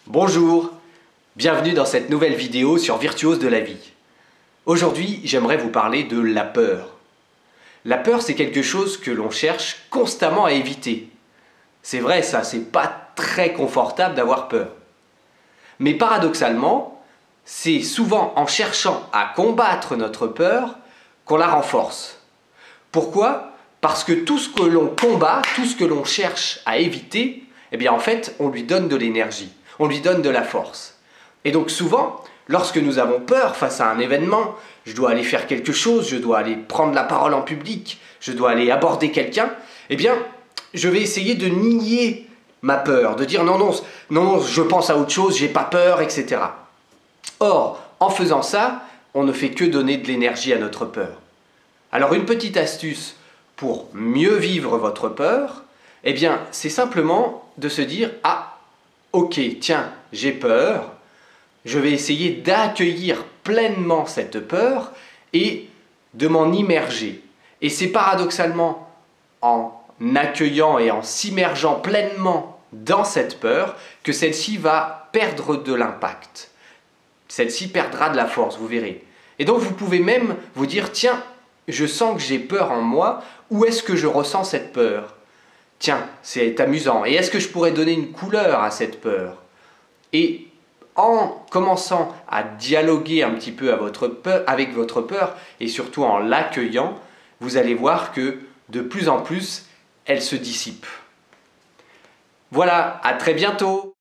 Bonjour, bienvenue dans cette nouvelle vidéo sur Virtuose de la vie. Aujourd'hui, j'aimerais vous parler de la peur. La peur, c'est quelque chose que l'on cherche constamment à éviter. C'est vrai ça, c'est pas très confortable d'avoir peur. Mais paradoxalement, c'est souvent en cherchant à combattre notre peur qu'on la renforce. Pourquoi ? Parce que tout ce que l'on combat, tout ce que l'on cherche à éviter, eh bien en fait, on lui donne de l'énergie, on lui donne de la force. Et donc souvent, lorsque nous avons peur face à un événement, je dois aller faire quelque chose, je dois aller prendre la parole en public, je dois aller aborder quelqu'un, eh bien, je vais essayer de nier ma peur, de dire non, je pense à autre chose, j'ai pas peur, etc. Or, en faisant ça, on ne fait que donner de l'énergie à notre peur. Alors une petite astuce pour mieux vivre votre peur, eh bien, c'est simplement de se dire « Ah, ok, tiens, j'ai peur, je vais essayer d'accueillir pleinement cette peur et de m'en immerger. » Et c'est paradoxalement en accueillant et en s'immergeant pleinement dans cette peur que celle-ci va perdre de l'impact. Celle-ci perdra de la force, vous verrez. Et donc vous pouvez même vous dire « Tiens, je sens que j'ai peur en moi, où est-ce que je ressens cette peur ? Tiens, c'est amusant. Et est-ce que je pourrais donner une couleur à cette peur ? » Et en commençant à dialoguer un petit peu avec votre peur, et surtout en l'accueillant, vous allez voir que de plus en plus, elle se dissipe. Voilà, à très bientôt!